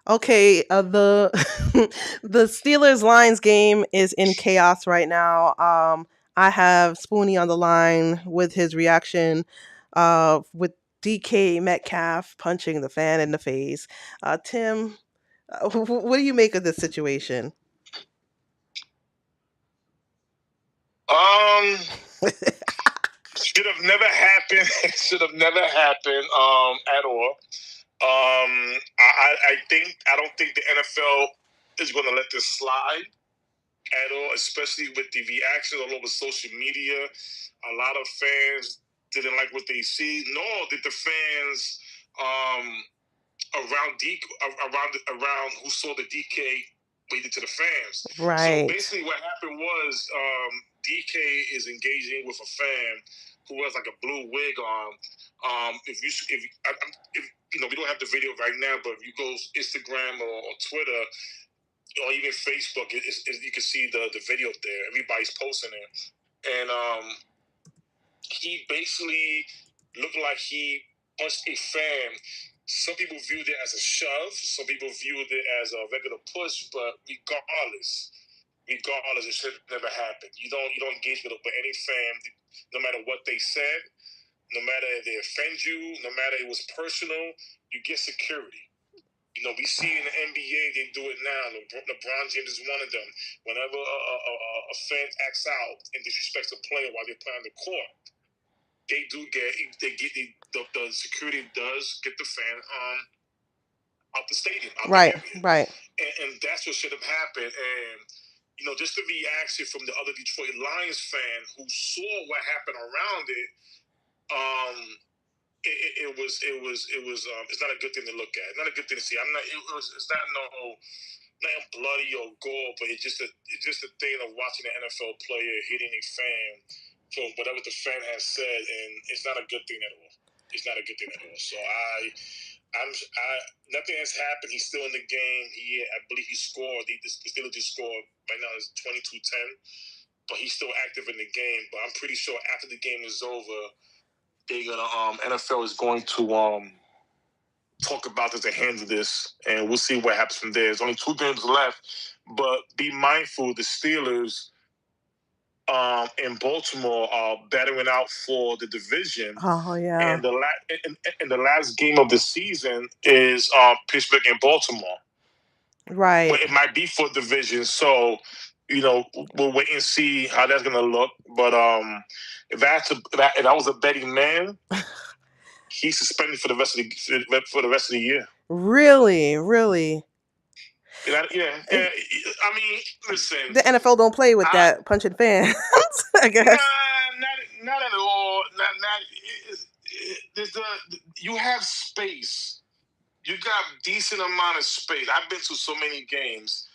Okay, the Steelers Lions game is in chaos right now. I have Spoonie on the line with his reaction, with DK Metcalf punching the fan in the face. Tim, what do you make of this situation? Um, should have never happened. Should have never happened. At all. I don't think the NFL is going to let this slide at all, especially with the reaction all over social media. A lot of fans didn't like what they see, nor did the fans um, around who saw the DK waited to the fans. So Right. basically, what happened was DK is engaging with a fan who has like a blue wig on. If you know, we don't have the video right now, but if you go Instagram or Twitter or even Facebook, you can see the video there. Everybody's posting it, and he basically looked like he punched a fan. Some people viewed it as a shove. Some people viewed it as a regular push. But regardless, it should never happen. You don't engage with any fan, no matter what they said, no matter if they offend you, no matter if it was personal. You get security. You know, we see in the NBA, they do it now. LeBron James is one of them. Whenever a fan acts out and disrespects a player while they're playing on the court, the security does get the fan out the stadium, out the Right. area, Right. and that's what should have happened. And you know, just the reaction from the other Detroit Lions fan who saw what happened around it, um, it's not a good thing to look at. Not a good thing to see. It's not nothing bloody or gore, but it's just a thing of watching an NFL player hitting a fan for whatever the fan has said, and it's not a good thing at all. It's not a good thing at all. So nothing has happened. He's still in the game. I believe he scored. The Steelers just scored. Right now it's 22-10, but he's still active in the game. But I'm pretty sure after the game is over, they're gonna NFL is going to talk about this and handle this, and we'll see what happens from there. There's only 2 games left, but be mindful the Steelers in Baltimore are battering out for the division, Oh yeah. and the last game of the season is Pittsburgh and Baltimore. Right. But it might be for division, so you know we'll wait and see how that's gonna look. But if I was a betting man, he's suspended for the rest of the year. Really, really. Yeah. Eh, I mean, listen, The NFL don't play with I that punching fans, I guess. not at all. Not. There's you have space. You got decent amount of space. I've been to so many games,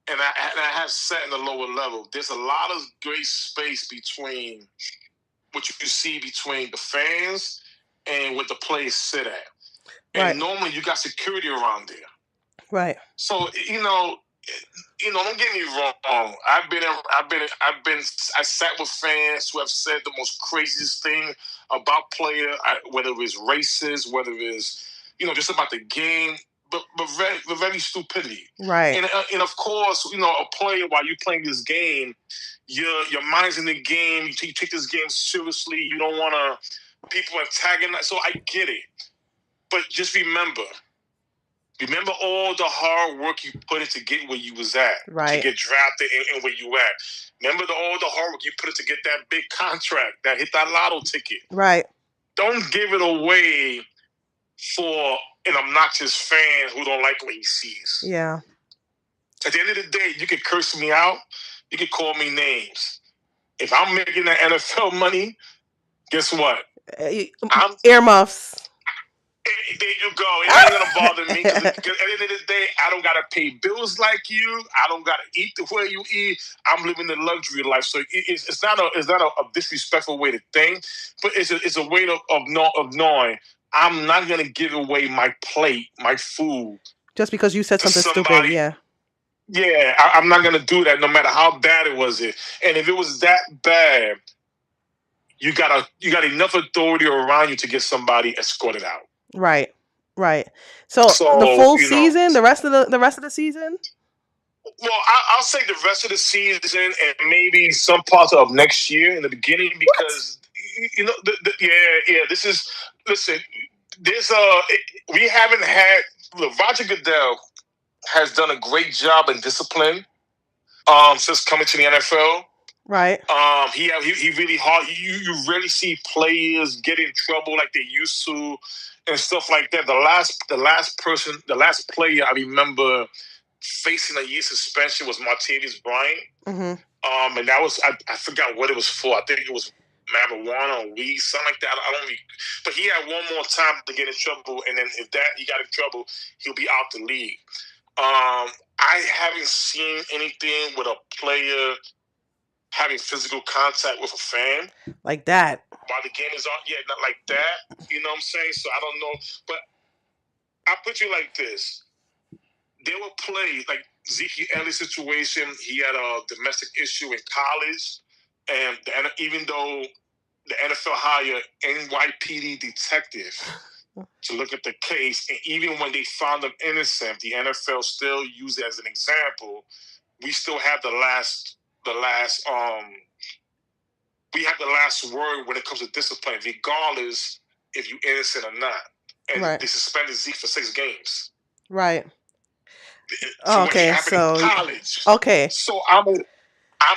and I have sat in the lower level. There's a lot of great space between what you see between the fans and what the players sit at. Right. And normally you got security around there. Right. So don't get me wrong. I sat with fans who have said the most craziest thing about player, whether it's racist, whether it's just about the game, but very stupidity. Right. And of course, a player while you're playing this game, your mind's in the game. You take this game seriously. You don't want to people antagonize. So I get it, but just remember all the hard work you put in to get where you was at, Right. to get drafted and where you at. Remember all the hard work you put in to get that big contract, that hit that lotto ticket. Right. Don't give it away for an obnoxious fan who don't like what he sees. Yeah. At the end of the day, you can curse me out. You can call me names. If I'm making that NFL money, guess what? Earmuffs. There you go. It ain't gonna bother me because at the end of the day, I don't gotta pay bills like you. I don't gotta eat the way you eat. I'm living the luxury life. So it's not a disrespectful way to think, but it's a way of knowing I'm not gonna give away my plate, my food, just because you said something stupid. Yeah. Yeah, I'm not gonna do that, no matter how bad it was. And if it was that bad, you got enough authority around you to get somebody escorted out. Right. Right. So the So full season, the rest of the season. well, I'll say the rest of the season and maybe some parts of next year in the beginning What? because yeah. This is listen. There's we haven't had look, Roger Goodell has done a great job in discipline since coming to the NFL. Right. He really hard. You rarely see players get in trouble like they used to, and stuff like that. The last player I remember facing a year suspension was Martavis Bryant. Mhm. And that was I forgot what it was for. I think it was marijuana or weed, something like that. I don't. But he had one more time to get in trouble, and then if that he got in trouble, he'll be out the league. I haven't seen anything with a player having physical contact with a fan Like that. while the game is on. Yeah, not like that. You know what I'm saying? So I don't know, but I put you like this: there were plays like Zeke Elliott's situation. He had a domestic issue in college, and even though the NFL hired NYPD detective to look at the case, and even when they found him innocent, the NFL still used it as an example. We still have the last we have the last word when it comes to discipline, regardless if you're innocent or not. And Right. they suspended Zeke for 6 games Right. for Oh, what he okay. happened in So college. okay. So I'm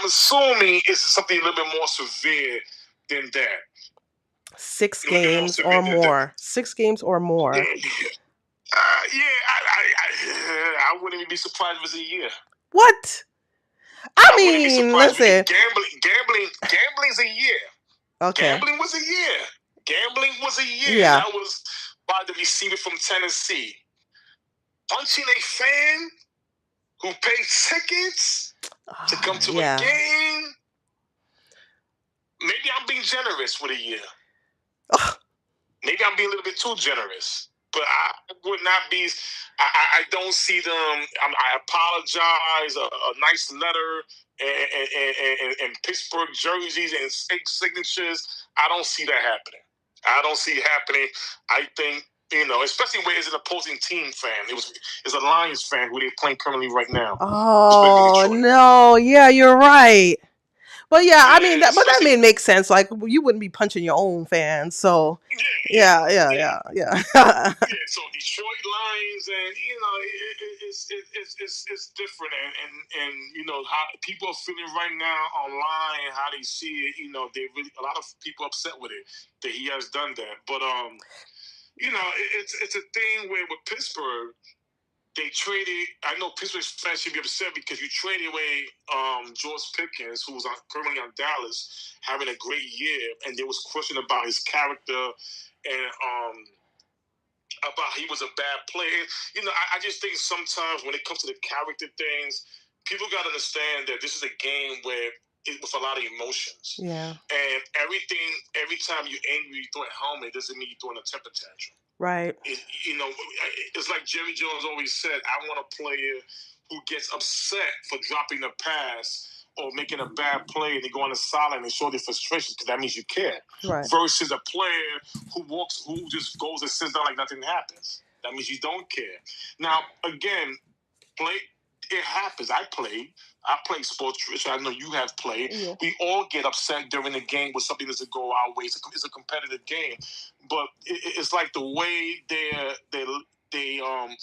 assuming it's something a little bit more severe than that. Six A little bit more games severe or than that. more. 6 games or more. I wouldn't even be surprised if it's a year. What? I I wouldn't be mean, surprised because listen. gambling's a year. Okay. Gambling was a year. Gambling was a year. Yeah. That was by the receiver from Tennessee. Punching a fan who paid tickets to come to a Yeah. game. Maybe I'm being generous with a year. Maybe I'm being a little bit too generous. But I would not be. I don't see them. I apologize. A nice letter and Pittsburgh jerseys and fake signatures. I don't see that happening. I don't see it happening. I think especially where it's an opposing team fan. It's a Lions fan who they're playing currently right now. Oh no. Yeah, you're right. But yeah, I mean Yeah, that. But that may make sense. Like you wouldn't be punching your own fans. So yeah. Yeah, so Detroit Lions, and it's different, and how people are feeling right now online, and how they see it. They really a lot of people upset with it that he has done that, but it's a thing where with Pittsburgh. They traded. I know Pittsburgh fans should be upset because you traded away George Pickens, who was currently on Dallas, having a great year, and there was question about his character and about he was a bad player. I just think sometimes when it comes to the character things, people got to understand that this is a game where with a lot of emotions. Yeah. And every time you're angry, you throw a helmet, doesn't mean you're throwing a temper tantrum. Right. It's like Jerry Jones always said, I want a player who gets upset for dropping a pass or making a bad play and they go on the sideline and show their frustration because that means you care. Right. Versus a player who just goes and sits down like nothing happens. That means you don't care. Now, again, it happens. I play sports, Rich. I know you have played. Yeah. We all get upset during the game when something doesn't go our way. It's a competitive game, but it's like the way they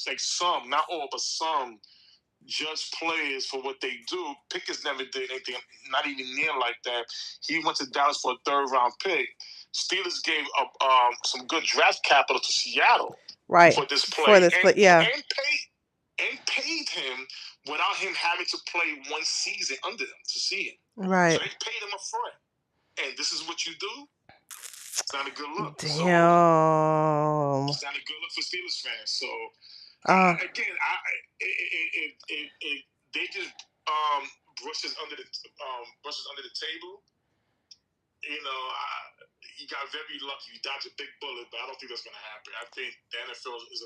like some, not all, but some judge players for what they do. Pickens never did anything, not even near like that. He went to Dallas for a third-round pick. Steelers gave up some good draft capital to Seattle for this play. Yeah. And paid him without him having to play one season under them to see him. Right. So they paid him up front. And this is what you do? It's not a good look. Damn. So, it's not a good look for Steelers fans. So, again, if they just brushes under the table, he got very lucky. He dodged a big bullet, but I don't think that's going to happen. I think the NFL is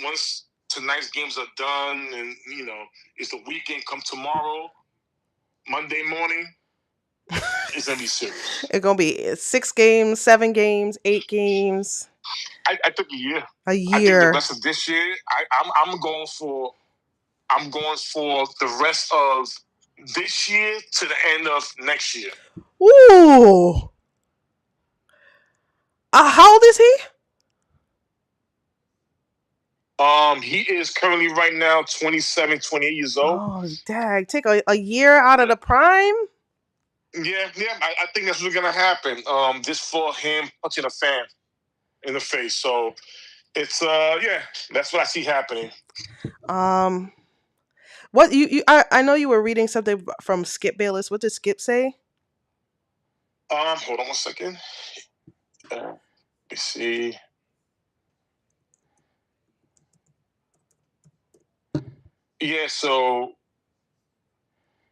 once tonight's games are done, and it's the weekend. Come tomorrow, Monday morning, it's gonna be serious. It's gonna be 6 games, 7 games, 8 games. I think a year. A I think the year. rest of this year, I'm going for the rest of this year to the end of next year. Ooh. How old is he? He is currently right now 27, 28 years old. Oh, dang. Take a year out of the prime? Yeah. I think that's what's gonna happen. Just for him punching a fan in the face. So it's yeah, that's what I see happening. Um, what I know you were reading something from Skip Bayless. What did Skip say? Hold on one second. Let me see. Yeah, so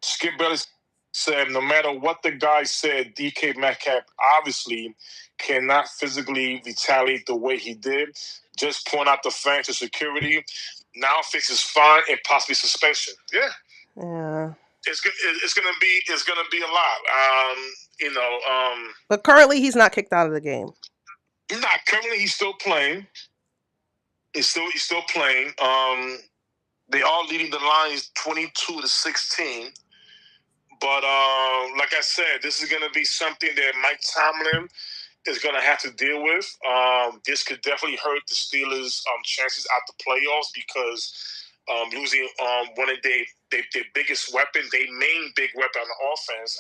Skip Bayless said no matter what the guy said, DK Metcalf obviously cannot physically retaliate the way he did. Just point out the facts to security. Now faces fine and possibly suspension. Yeah, Yeah. it's gonna be a lot. You know, But currently he's not kicked out of the game. not currently he's still playing. He's still playing. They are leading the Lions 22-16. But like I said, this is going to be something that Mike Tomlin is going to have to deal with. This could definitely hurt the Steelers' chances at the playoffs because losing one of their biggest weapon, their main big weapon on the offense.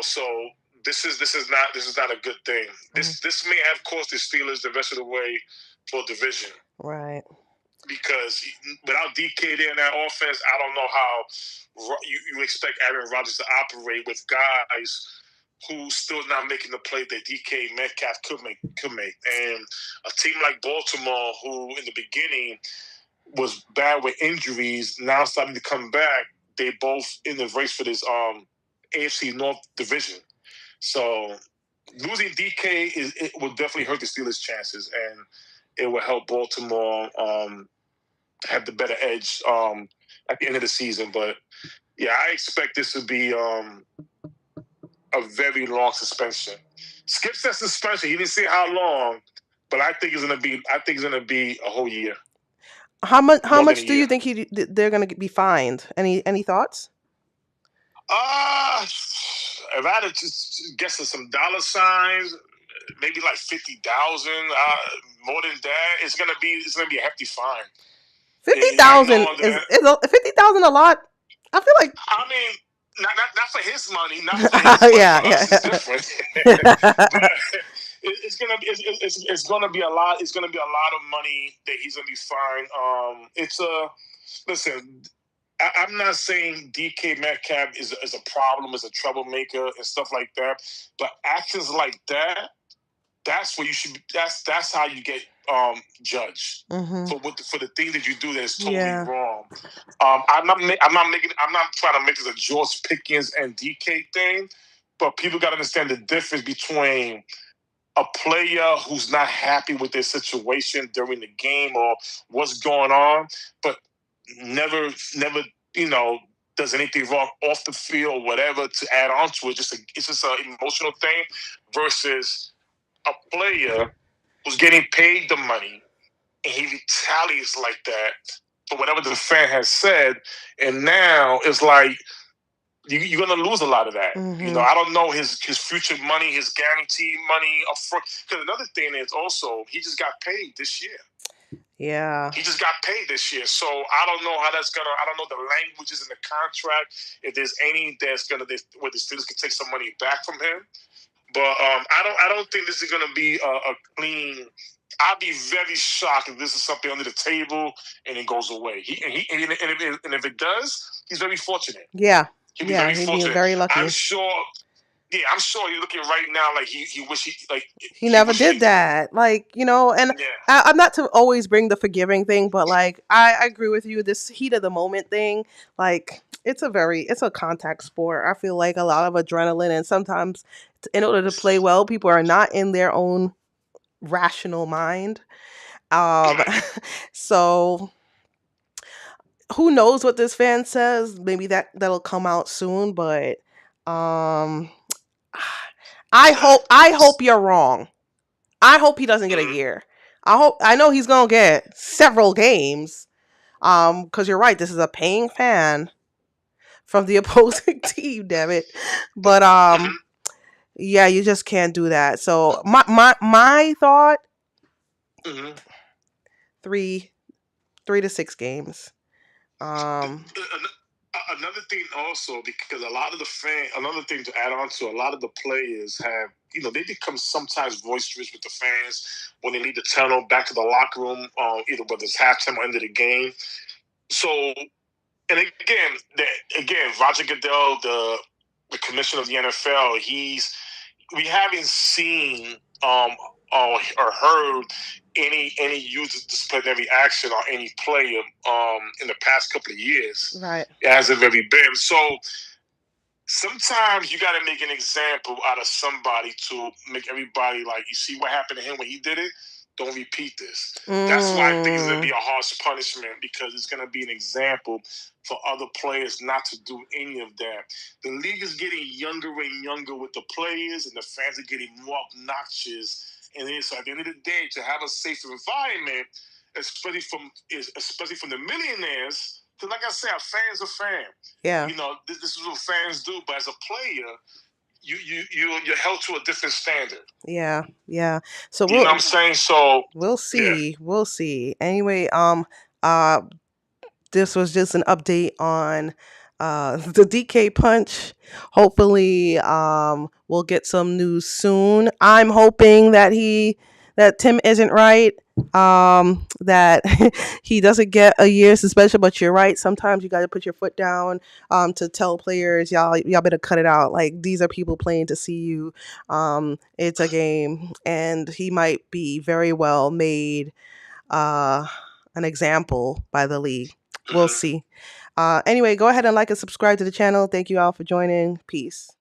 So this is not a good thing. This may have cost the Steelers the rest of the way for division. Right. Because without DK there in that offense, I don't know how you expect Aaron Rodgers to operate with guys who still not making the play that DK Metcalf could make. And a team like Baltimore, who in the beginning was bad with injuries, now starting to come back. They both in the race for this AFC North division. So losing DK it will definitely hurt the Steelers' chances, and it will help Baltimore have the better edge at the end of the season. But yeah, I expect this to be a very long suspension. Skip said suspension. He didn't say how long, but I think it's gonna be a whole year. How much? How More than a much do you year. think they're going to be fined? Any thoughts? If I had to just guess at some dollar signs, maybe like 50,000. More than that, it's gonna be a hefty fine. Fifty I thousand know is that. 50,000 a lot? I feel like I mean, not for his money, not for his money. yeah, For us, it's different. But yeah. it's gonna be a lot. It's gonna be a lot of money that he's gonna be fined. It's a listen. I'm not saying DK Metcalf is a problem, is a troublemaker, and stuff like that. But actions like that, that's where you should. That's how you get judged Hmm. for the thing that you do that is totally Yeah. wrong. I'm not trying to make this a George Pickens and DK thing, but people got to understand the difference between a player who's not happy with their situation during the game or what's going on, but never, you know, does anything wrong off the field, whatever, to add on to it. It's just an emotional thing versus a player who's getting paid the money and he retaliates like that for whatever the fan has said, and now it's like you're gonna lose a lot of that. Hmm. I don't know his future money, his guaranteed money up front. Because another thing is also he just got paid this year. Yeah. He just got paid this year, so I don't know how that's gonna. I don't know the languages in the contract. If there's any that's gonna where the Steelers can take some money back from him. But I don't think this is gonna be a clean. I'd be very shocked if this is something under the table and it goes away. And if it does, he's very fortunate. Yeah. He'll be Yeah. very He'd be fortunate. very I'm lucky. sure. Yeah, I'm sure you're looking right now like he wish He he never wish he did didn't do it. that. And Yeah, I'm not to always bring the forgiving thing, but I agree with you. This heat of the moment thing, it's a contact sport. I feel like a lot of adrenaline, and sometimes in order to play well, people are not in their own rational mind. Um, right. so who knows what this fan says? Maybe that'll come out soon, but um, I hope you're wrong. I hope he doesn't get a Mm-hmm. year. I know he's gonna get several games. Because you're right, this is a paying fan from the opposing team, damn it. But Mm-hmm. yeah, you just can't do that. So my thought, Mm-hmm. 3 to 6 games. Um Another thing also, because a lot of the another thing to add on to, a lot of the players have, they become sometimes boisterous with the fans when they need the tunnel back to the locker room, either whether it's halftime or end of the game. So, and again, Roger Goodell, the commissioner of the NFL, we haven't seen or heard any user disciplinary action on any player in the past couple of years. right. It hasn't really been. So sometimes you got to make an example out of somebody to make everybody like, you see what happened to him when he did it? Don't repeat this. That's why I think it's going to be Mm, a harsh punishment, because it's going to be an example for other players not to do any of that. The league is getting younger and younger with the players, and the fans are getting more obnoxious. And so at the end of the day, to have a safer environment, especially from the millionaires, because like I said, a fan's a fan. yeah. This is what fans do. But as a player, you're held to a different standard. Yeah. Yeah. So You know what I'm saying? So we'll yeah. see. We'll see. Anyway, uh this was just an update on the DK punch. Hopefully, we'll get some news soon. I'm hoping that Tim isn't right. That he doesn't get a year suspension. But you're right. Sometimes you got to put your foot down. To tell players, y'all better cut it out. Like, these are people playing to see you. It's a game, and he might be very well made uh, an example by the league. We'll Mhm. see. Anyway, go ahead and like and subscribe to the channel. Thank you all for joining. Peace.